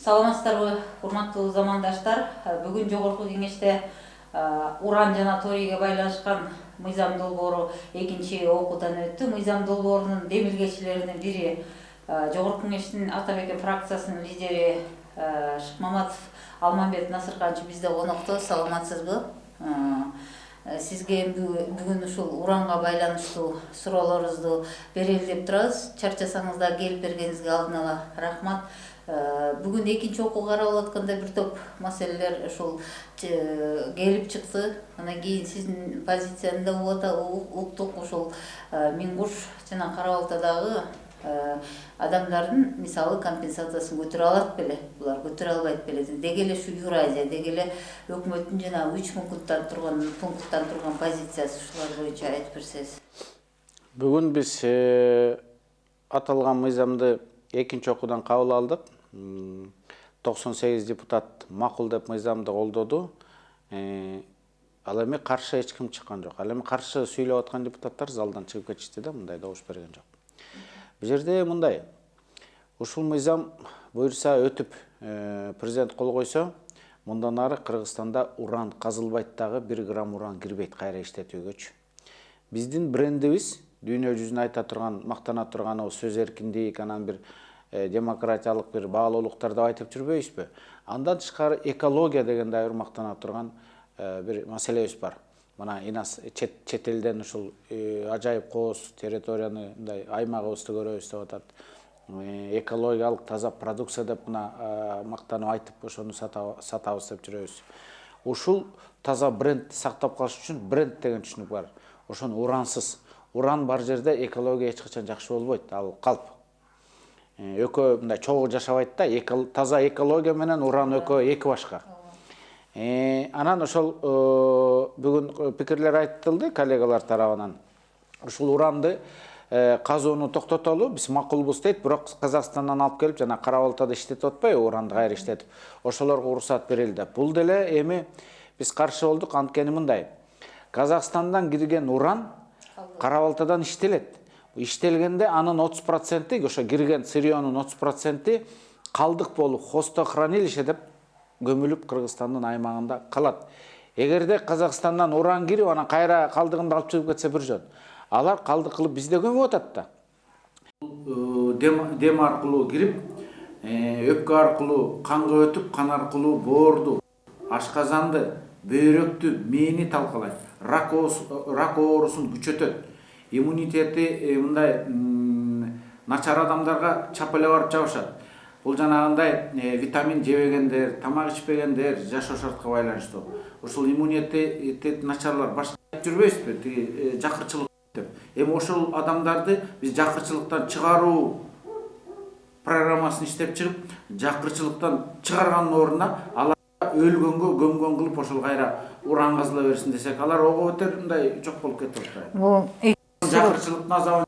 Саламатсыздарбы, урматтуу замандаштар. Бүгүн жогорку кеңеште уран жана торийге байланышкан мыйзам долбоору экинчи окуудан өттү. Мыйзам долбоорунун демилгечилеринин бири жогорку кеңештин ата бекен фракциясынын лидери Шыкмаматов Алмамбет Насырканович бизде конокто. Саламатсызбы? Сизге бүгүн ушул уранга байланыштуу суроолорубузду берели деп турабыз. Чарчасаңыз да келип бергениңизге алдын ала рахмат. Бүгүн экинчи окуу каралып атканда бир топ маселелер ушул келип чыкты. Анан кийин сиздин позицияны да уктук. Ушул Миңгуш жана Кара Балтадагы адамдардын мисалы компенсациясын көтөрө алат беле, булар көтөрө албайт беле. Деги эле ушу Юразия, деги эле өкмөттүн жана 3 пункттан турган позициясы ушулар боюнча айтып берсеңиз. Бүгүн биз аталган мыйзамды экинчи окуудан кабыл алдык. 98 депутат макул деп мыйзамды колдоду. Ал эми каршы эч ким чыккан жок. Ал эми каршы сүйлөп аткан депутаттар залдан чыгып кетишти да, мындай добуш берген жок. Бул жерде мындай, ушул мыйзам буюрса өтүп президент кол койсо, мындан ары Кыргызстанда уран казылбайт дагы 1 грамм уран кирбейт кайра иштетүүгөчү. Биздин брендибиз дүйнө жүзүнө айта турган, мактана турган сөз эркиндик, анан бир демократиялык бир баалуулуктар деп айтып жүрбөйбүзбү? Андан тышкары экология деген дагы мактана турган бир маселебиз бар. Мына инас чет элден ушул ажайып кооз территорияны мындай аймагыбызды көрөбүз деп атат. Экологиялык таза продукция деп мына мактанып айтып ошону сатабыз деп жүрөбүз. Ушул таза бренд сактап калыш үчүн бренд деген түшүнүк бар. Ошону урансыз. Уран бар жерде экология эч качан жакшы болбойт, ал калп. Экөө мындай чогуу жашабайт да, таза экология менен уран экөө эки башка. Анан ошол бүгүн пикирлер айтылды коллегалар тарабынан. Ушул уранды казууну токтотолу, биз макулбуз дейт, бирок Казакстандан алып келип жана Кара Балтада иштетип атпайбы, уранды кайра иштетип. Ошолорго уруксат берилди деп. Бул деле эми биз каршы болдук, анткени мындай. Казакстандан кирген уран Кара Балтадан иштелет. Иштелгенде анын 30%, ошо кирген сырьёнун 30% калдык болуп хвостохранилище деп көмүлүп Кыргызстандын аймагында калат. Эгерде Казакстандан уран кирип, анан кайра калдыгынды алып чыгып кетсе бир жөн. Алар калдык кылып бизде көмүп атат да. Дем аркылуу кирип, өпкө аркылуу канга өтүп, кан аркылуу боорду, ашказанды, бөйрөктү, мээни талкалайт. Рак оорусун күчөтөт. Иммунитети мындай начар адамдарга чап эле барып жабышат. Бул жанагындай витамин жебегендер, тамак ичпегендер жашоо шартка байланыштуу. Ушул иммунитет начарлар башка жүрбөйсүзбү? Тиги жакырчылык деп. Эми ошол адамдарды биз жакырчылыктан чыгаруу программасын иштеп чыгып, жакырчылыктан чыгарганын ордуна алар өлгөнгө көмгөн кылып ошол кайра уран казыла берсин десек, алар ого бетер мындай жок болуп кетип атат. Бул Жакырчылык назабы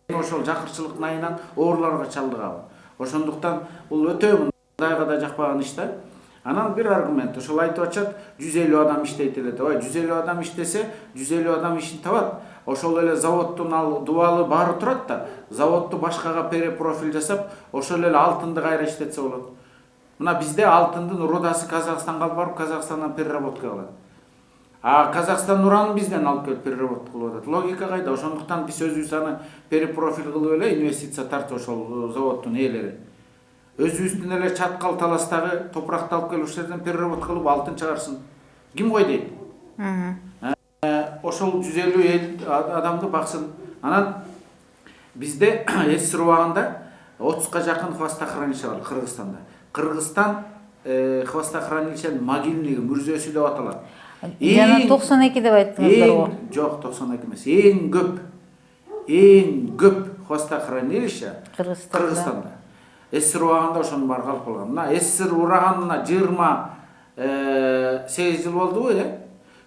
ошол жакырчылык найынан ооруларга чалдыгабы. Ошондуктан бул өтө мындайга да жакпаган иш да. Анан бир аргумент, ошол айтып атышат, 150 адам иштейт эле деп. 150 адам иштесе, 150 адам ишин табат. Ошол эле заводдун ал дубалы баары турат да. Заводду башкага перепрофиль жасап, ошол эле алтынды кайра иштетсе болот. Мына бизде алтындын рудасы Казакстанга барып, Казакстандан переработка кылат. Казакстан уранын бизден алып келип переработка кылып атат. Логика кайда? Ошондуктан биз өзүбүз аны перепрофиль кылып эле инвестиция тартып ошол заводдун ээлери. Өзүбүздүн эле чаткал таластагы топуракты алып келип ошол жерден переработка кылып алтын чыгарсын. Ким кой дейт? Ошол 150 адамды баксын. Анан бизде СССР убагында 30га жакын хвостохранилище бар Кыргызстанда. Кыргызстан хвостохранилищенин могильниги, мүрзөсү деп аталат. Жана 92 деп айттыңыздар го. Жок, 92 эмес. Эң көп хвостохранилище Кыргызстанда. СССР убагында ошонун баары калып калган. Мына СССР ураганына 28 жыл болдубу,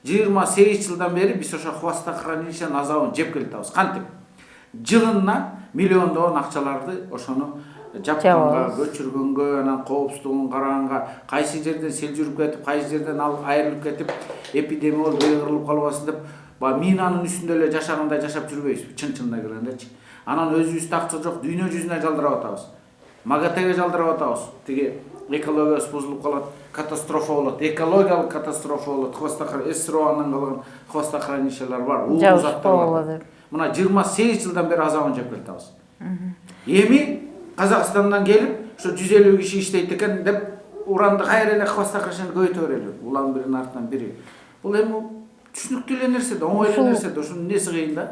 28 жылдан бери биз ошо хвостохранилищенин азабын жеп келатабыз. Кантип? Жылына миллиондогон акчаларды ошону жапканга, көчүргөнгө, анан коопсуздугун караганга, кайсы жерден сел жүрүп кетип, кайсы жерден ал айрылып кетип, эпидемия болуп кырылып калбасын деп, минанын үстүндө эле жашагандай жашап жүрбөйбүзбү, чын-чынына келгендечи. Анан өзүбүздө акча жок, дүйнө жүзүнө жалдырап атабыз. МАГАТЭге жалдырап атабыз. Тиги экологиясы бузулуп калат, катастрофа болот, экологиялык катастрофа болот. Хвостохранилище СРО-нан калган хвостохранилищелер бар, уулуу заттар бар. Мына 28 жылдан бери азабын жеп келатабыз. Эми Казакстандан келип, ошо 150 киши иштейт экен деп уранды кайра эле хвостохранилищени көбөйтө берели. Улам биринин артынан бири. Бул эми түшүнүктүү эле нерсе да, оңой эле нерсе да, ушунун неси кыйын да.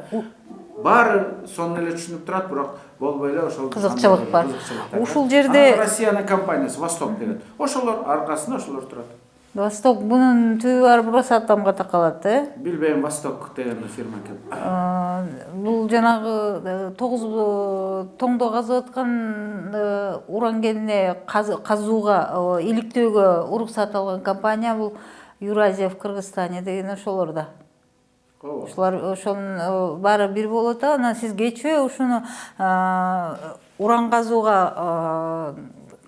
Баары сонун эле түшүнүп турат, бирок болбой эле ошол кызыкчылык бар. Ушул жерде Россиянын компаниясы Восток деген. Ошолор аркасында ошолор турат. Восток бунун түбү Арбросатомго такалат, Билбейм, Восток деген фирма экен. Бул жанагы 9 тоңдо казып аткан уран кенине казууга, иликтөөгө уруксат алган компания бул Юразия в Кыргызстане деген ошолор да. Ошолор ошонун баары бир болот. Анан сиз кечээ ушуну уран казууга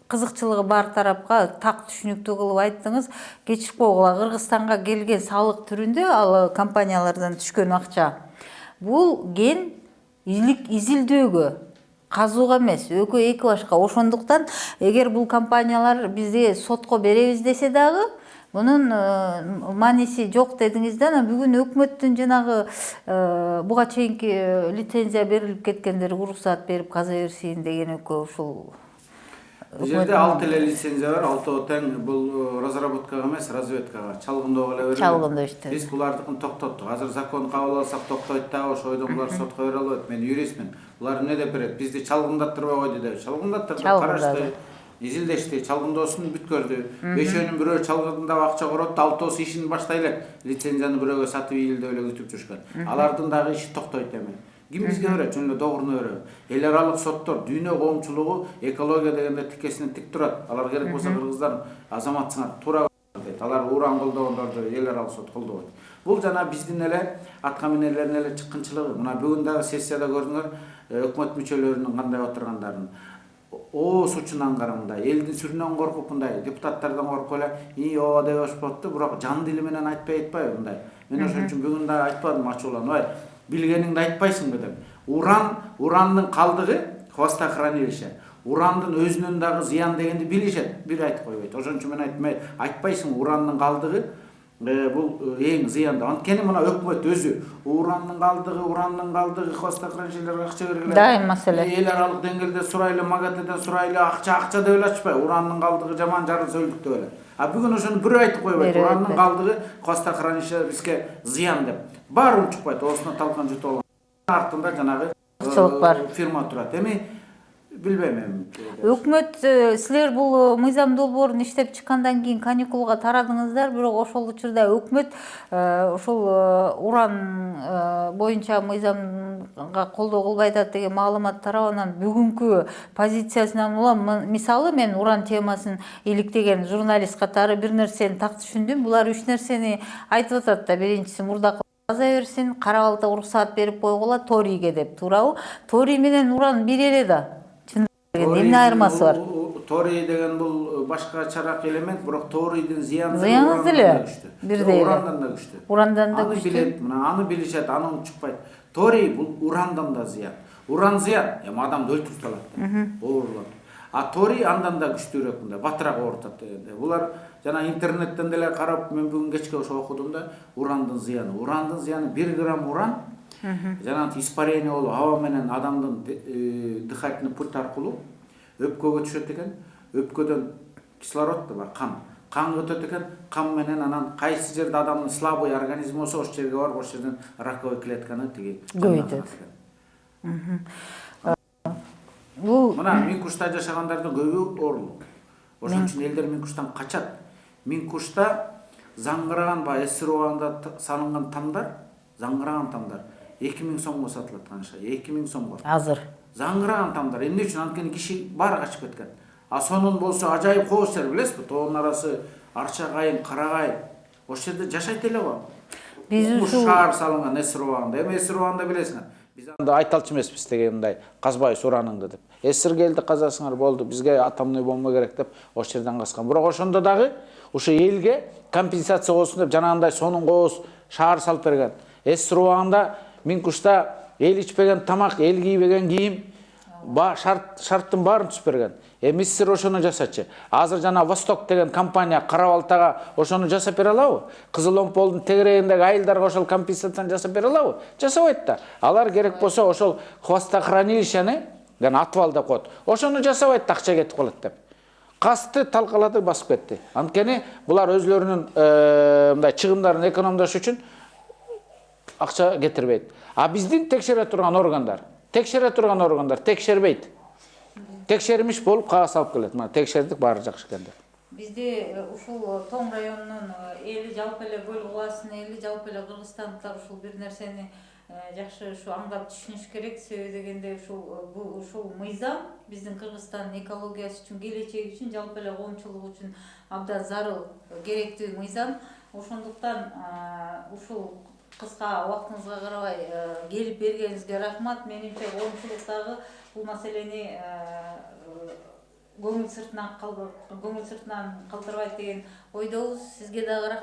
кызыкчылыгы бар тарапка так түшүнүктүү кылып айттыңыз. Кечирип койгула, Кыргызстанга келген салык түрүндө ал компаниялардан түшкөн акча. Бул ген изилдөөгө, казууга эмес, экөө эки башка. Ошондуктан эгер бул компаниялар бизде сотко беребиз десе дагы, bunun manisi жок дедиңиз да, бүгүн өкмөттүн жанагы буга чейинки лицензия берилип кеткендер уруксат берип каза берсин деген экөө ушул. Бул жерде 6 эле лицензия бар, 6 тең бул разработкага эмес, разведкага, чалгындоого эле берилет. Чалгындоо иштеп. Биз булардыкын токтоттук. Азыр закон кабыл алсак токтойт дагы, ошойдон булар сотко бере албайт. Мен юристмин. Булар эмне деп берет? Бизди чалгындаттырбай койду деп. Чалгындаттырды, карашты. Изилдешти, чалгындоосун бүткөрдү. Бешөөнүн бирөө чалгындап акча корот, алтоосу ишин баштай элек лицензияны бирөөгө сатып ийилдеп эле күтүп жүрүшкөн. Алардын дагы иши токтойт эми. Ким бизге берет? Жөн эле догуруна берет. Эл аралык соттор, дүйнө коомчулугу экология дегенде тикесинен тик турат. Алар керек болсо кыргыздар азаматсыңар туура дейт. Алар уран колдогондорду эл аралык сот колдобойт. Бул жана биздин эле атка минерлердин эле чыккынчылыгы. Мына бүгүн дагы сессияда көрдүңөр, өкмөт мүчөлөрүнүн кандай отургандарын. Ооз учунан караганда, элдин сүрүнөн коркуп мындай депутаттардан коркуп эле, ооба деп ашпаптыр, бирок жан дили менен айтпайбы мындай. Мен ошон үчүн бүгүн да айтпадым ачууланбай. Билгениңди айтпайсыңбы деп. Урандын калдыгы хвостохранилище. Урандын өзүнүн дагы зыян дегенди билишет, бир айтып койбойт. Ошон үчүн мен айтпайсың урандын калдыгы бул эң зыяндуу. Анткени мына өкмөт өзү урандын калдыгы хвостохранилищелерге акча бергиле. Дайым маселе. Эл аралык деңгээлде сурайлы, МАГАТЭден сурайлы, акча деп эле ачпай. Урандын калдыгы жаман жары сөйлүк деп эле. А бүгүн ошону бир айтып койбойт. Урандын калдыгы хвостохранилище бизге зыян деп. Баары учпайт, оосуна талкан жутуп алган. Артында жанагы фирма турат. Эми билбейм эми. Өкмөт силер бул мыйзам долбоорун иштеп чыккандан кийин каникулга тарадыңыздар, бирок ошол учурда өкмөт ошол уран боюнча мыйзамга колдоо кылбай атат деген маалымат тарап, анан бүгүнкү позициясынан улам, мисалы мен уран темасын иликтеген журналист катары бир нерсени так түшүндүм. Булар 3 нерсени айтып атат да. Биринчиси мурдакы каза берсин, кара балта уруксаат берип койгула Ториге деп, туурабы? Тори менен уран бир эле да. Эмне айырмасы бар? Торий деген бул башка чарак элемент, бирок торийдин зыяны деле бирдей эле. Урандан да күчтүү. Урандан да күчтүү. Аны билет, мына аны билишет, аны унутпайт. Торий бул урандан да зыян. Уран зыян, эми адамды өлтүрүп салат, оорулат. А торий андан да күчтүүрөөк, мындай батыраак оорутат дегенде. Булар жана интернеттен деле карап, мен бүгүн кечке ошо окудум да, урандын зыяны. Урандын зыяны 1 грамм уран жана испарение болуп, аба менен адамдын дыхательный путь аркылуу өпкөгө түшөт экен. Өпкөдөн кислород бар, канга өтөт экен. Кан менен анан кайсы жерде адамдын слабый организми болсо, ошол жерге барып, ошол жерден раковый клетканы тиги көбөйтөт. Бул мына Минкушта жашагандардын көбү оорулуу. Ошон үчүн элдер Минкуштан качат. Минкушта заңгыраган СРО-анда салынган тамдар, заңгыраган тамдар 2000 сомго сатылат канша, 2000 сомго. Азыр. Заңгыраган тамдар эмне үчүн? Анткени киши баары качып кеткен. А сонун болсо ажайып кооз жер билесизби? Тоонун арасы Арча кайын, Карагай. Ошол жерде жашайт эле го. Биз ушул шаар салынган СРО-анда. Эми СРО-анда билесиңер. Биз анда айталчу эмеспиз дегендай, казбайбыз ураныңды деп. СР келди казасыңар болду, бизге атомный бомба керек деп ошол жерден казган. Бирок ошондо дагы ушу элге компенсация болсун деп жанагындай сонун кооз шаар салып берген. СРО-анда Минкушта эл ичпеген тамак, эл кийбеген кийим, шарттын баарын түзүп берген. Эми сиздер ошону жасачы. Азыр жана Восток деген компания Кара Балтага ошону жасап бере алабы? Кызыл Омполдун тегерегиндеги айылдарга ошол компенсацияны жасап бере алабы? Жасабайт да. Алар керек болсо ошол хвостохранилищени, отвал деп коет. Ошону жасабайт да, акча кетип калат деп. Касты талкалады, басып кетти. Анткени булар өзлөрүнүн мындай чыгымдарын экономдош үчүн акча кетирбейт. А биздин текшере турган органдар текшербейт. Текшермиш болуп кагаз алып келет. Мына текшердик, баары жакшы экен деп. Бизде ушул Тоң районунун эли, жалпы эле Көл кубасынын эли, жалпы эле кыргызстандыктар ушул бир нерсени жакшы ушу аңдап түшүнүш керек. Себеби дегенде ушул мыйзам биздин Кыргызстандын экологиясы үчүн, келечеги үчүн, жалпы эле коомчулук үчүн абдан зарыл, керектүү мыйзам. Ошондуктан ушул кыска убактыңызга карабай келип бергениңизге рахмат. Менимче коомчулуктагы бул маселени көңүл сыртынан калтырбайт деген ойдобуз. Сизге дагы рахмат.